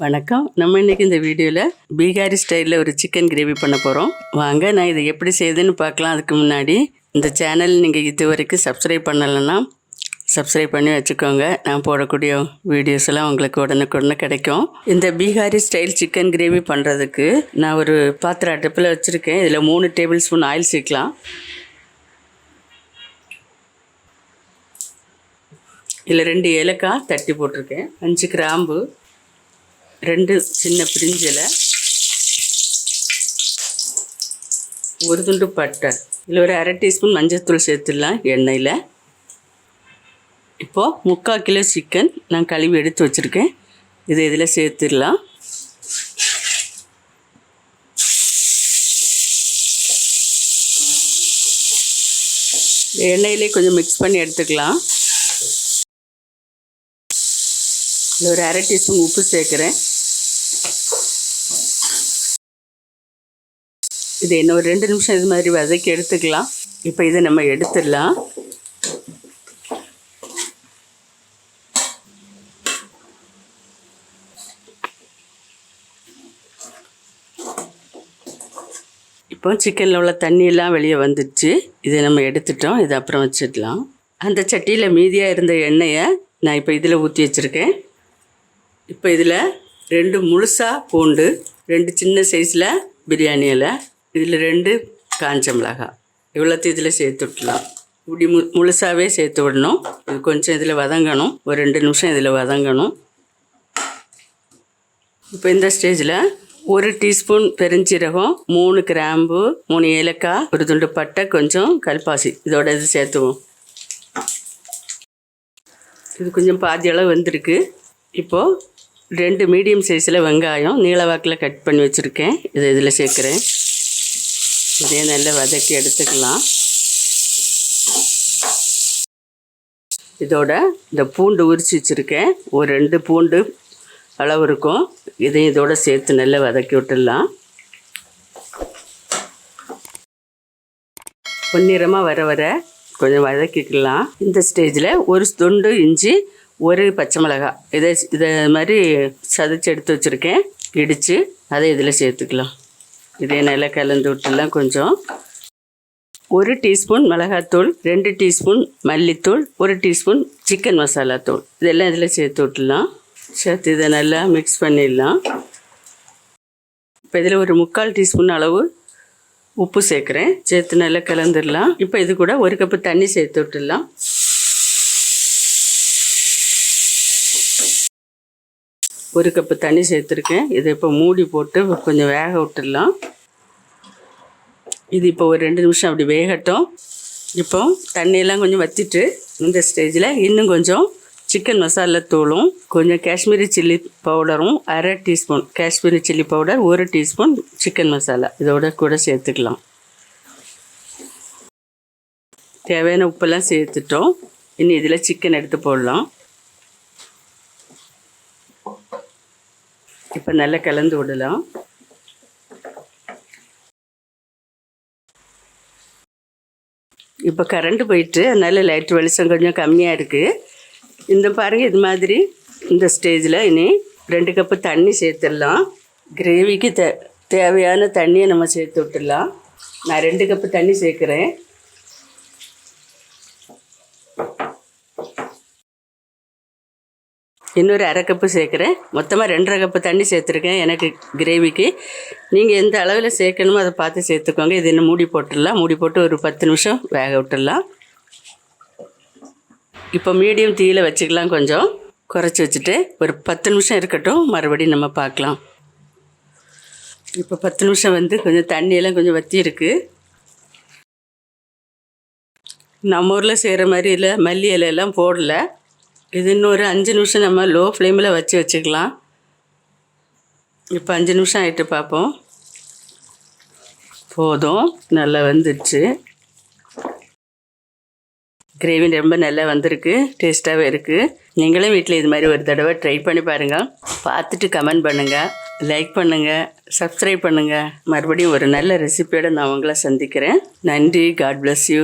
வணக்கம். நம்ம இன்றைக்கி இந்த வீடியோவில் பீகாரி ஸ்டைலில் ஒரு சிக்கன் கிரேவி பண்ண போகிறோம். வாங்க நான் இதை எப்படி செய்யுதுன்னு பார்க்கலாம். அதுக்கு முன்னாடி இந்த சேனல் நீங்கள் இது வரைக்கும் சப்ஸ்கிரைப் பண்ணலைன்னா சப்ஸ்கிரைப் பண்ணி வச்சுக்கோங்க. நான் போடக்கூடிய வீடியோஸ் எல்லாம் உங்களுக்கு உடனுக்குடனே கிடைக்கும். இந்த பீகாரி ஸ்டைல் சிக்கன் கிரேவி பண்ணுறதுக்கு நான் ஒரு பாத்திரம் அடுப்பில் வச்சுருக்கேன். இதில் 3 டேபிள் ஸ்பூன் ஆயில் சேர்க்கலாம். இதில் 2 ஏலக்காய் தட்டி போட்டிருக்கேன், 5 கிராம்பு, 2 சின்ன பிரிஞ்சிலை, 1 துண்டு பட்டை, இதில் ஒரு 1/2 டீஸ்பூன் மஞ்சள்தூள் சேர்த்துடலாம் எண்ணெயில். இப்போது 3/4 கிலோ சிக்கன் நான் கழுவி எடுத்து வச்சுருக்கேன். இதை இதில் சேர்த்துடலாம். எண்ணெயிலே கொஞ்சம் மிக்ஸ் பண்ணி எடுத்துக்கலாம். இதில் ஒரு 1/2 டீஸ்பூன் உப்பு சேர்க்குறேன். இது என்ன ஒரு 2 நிமிஷம் இது மாதிரி வதக்கி எடுத்துக்கலாம். இப்போ இதை நம்ம எடுத்துடலாம். இப்போ சிக்கனில் உள்ள தண்ணியெல்லாம் வெளியே வந்துடுச்சு. இதை நம்ம எடுத்துட்டோம். இதை அப்புறம் வச்சிடலாம். அந்த சட்டியில் மீதியாக இருந்த எண்ணெயை நான் இப்போ இதில் ஊற்றி வச்சுருக்கேன். இப்போ இதில் 2 முழுசாக பூண்டு, 2 சின்ன சைஸில் பிரியாணி இலை, இதில் 2 காஞ்ச மிளகாய், இவ்வளோத்தையும் இதில் சேர்த்து விடலாம். இப்படி முழுசாகவே சேர்த்து விடணும். இது கொஞ்சம் இதில் வதங்கணும். ஒரு 2 நிமிஷம் இதில் வதங்கணும். இப்போ இந்த ஸ்டேஜில் 1 டீஸ்பூன் பெருஞ்சீரகம், 3 கிராம்பு, 3 ஏலக்காய், 1 துண்டு பட்டை, கொஞ்சம் கல்பாசி இதோட இது சேர்த்துவோம். இது கொஞ்சம் பாதி அளவு வந்திருக்கு. இப்போது 2 மீடியம் சைஸில் வெங்காயம் நீள வாக்கில் கட் பண்ணி வச்சுருக்கேன். இதை இதில் சேர்க்குறேன். இதே நல்லா வதக்கி எடுத்துக்கலாம். இதோட இந்த பூண்டு உரித்து வச்சுருக்கேன், ஒரு 2 பூண்டு அளவு இருக்கும். இதையும் இதோட சேர்த்து நல்லா வதக்கி விட்டுடலாம். பொன்னிறமாக வர வர கொஞ்சம் வதக்கிக்கலாம். இந்த ஸ்டேஜில் 1 துண்டு இஞ்சி, 1 பச்சை மிளகாய் இதை மாதிரி சதைச்சி எடுத்து வச்சுருக்கேன், இடித்து அதை இதில் சேர்த்துக்கலாம். இதே நல்லா கலந்து விட்டுலாம். கொஞ்சம் 1 டீஸ்பூன் மிளகாத்தூள், 2 டீஸ்பூன் மல்லித்தூள், 1 டீஸ்பூன் சிக்கன் மசாலா தூள் இதெல்லாம் இதில் சேர்த்து விட்டுலாம். சேர்த்து இதை நல்லா மிக்ஸ் பண்ணிடலாம். இப்போ இதில் ஒரு 3/4 டீஸ்பூன் அளவு உப்பு சேர்க்குறேன். சேர்த்து நல்லா கலந்துடலாம். இப்போ இது கூட 1 கப்பு தண்ணி சேர்த்து விட்டுடலாம். ஒரு கப்பு தண்ணி சேர்த்துருக்கேன். இதை இப்போ மூடி போட்டு கொஞ்சம் வேக விட்டுடலாம். இது இப்போ ஒரு 2 நிமிஷம் அப்படி வேகட்டும். இப்போ தண்ணியெல்லாம் கொஞ்சம் வற்றிட்டு இந்த ஸ்டேஜில் இன்னும் கொஞ்சம் சிக்கன் மசாலா தூளும், கொஞ்சம் காஷ்மீரி சில்லி பவுடரும், 1/2 teaspoon Kashmiri chilli powder, 1 teaspoon chicken masala இதோட கூட சேர்த்துக்கலாம். தேவையான உப்பெல்லாம் சேர்த்துட்டோம். இனி இதில் சிக்கன் எடுத்து போடலாம். இப்போ நல்லா கலந்து விடலாம். இப்போ கரண்ட் போயிட்டு அதனால் லைட் வெளிச்சம் கொஞ்சம் கம்மியாக இருக்குது. இந்த பாருங்கள், இது மாதிரி இந்த ஸ்டேஜில் இனி 2 கப்பு தண்ணி சேர்த்துடலாம். கிரேவிக்கு தேவையான தண்ணியை நம்ம சேர்த்து விட்டுடலாம். நான் 2 கப்பு தண்ணி சேர்க்குறேன். இன்னொரு 1/2 கப்பு சேர்க்குறேன். மொத்தமாக 2.5 கப்பு தண்ணி சேர்த்துருக்கேன் எனக்கு கிரேவிக்கு. நீங்கள் எந்த அளவில் சேர்க்கணுமோ அதை பார்த்து சேர்த்துக்கோங்க. இது இன்னும் மூடி போட்டுடலாம். மூடி போட்டு ஒரு 10 நிமிஷம் வேக விட்டுடலாம். இப்போ மீடியம் தீயில் வச்சுக்கலாம். கொஞ்சம் குறைச்சி வச்சுட்டு ஒரு 10 நிமிஷம் இருக்கட்டும். மறுபடியும் நம்ம பார்க்கலாம். இப்போ 10 நிமிஷம் கொஞ்சம் தண்ணியெல்லாம் கொஞ்சம் வற்றி இருக்குது. நம்ம ஊரில் செய்கிற மாதிரி இல்லை, மல்லி இலையெல்லாம் போடல. இது இன்னும் ஒரு 5 நிமிஷம் நம்ம லோ ஃப்ளேமில் வச்சுக்கலாம். இப்போ 5 நிமிஷம் ஆகிட்டு பார்ப்போம். போதும், நல்லா வந்துடுச்சு. கிரேவி ரொம்ப நல்லா வந்திருக்கு, டேஸ்ட்டாகவே இருக்குது. நீங்களும் வீட்டில் இது மாதிரி ஒரு தடவை ட்ரை பண்ணி பாருங்கள். பார்த்துட்டு கமெண்ட் பண்ணுங்கள், லைக் பண்ணுங்கள், சப்ஸ்கிரைப் பண்ணுங்கள். மறுபடியும் ஒரு நல்ல ரெசிபியோடு நான் உங்களை சந்திக்கிறேன். நன்றி. God bless you.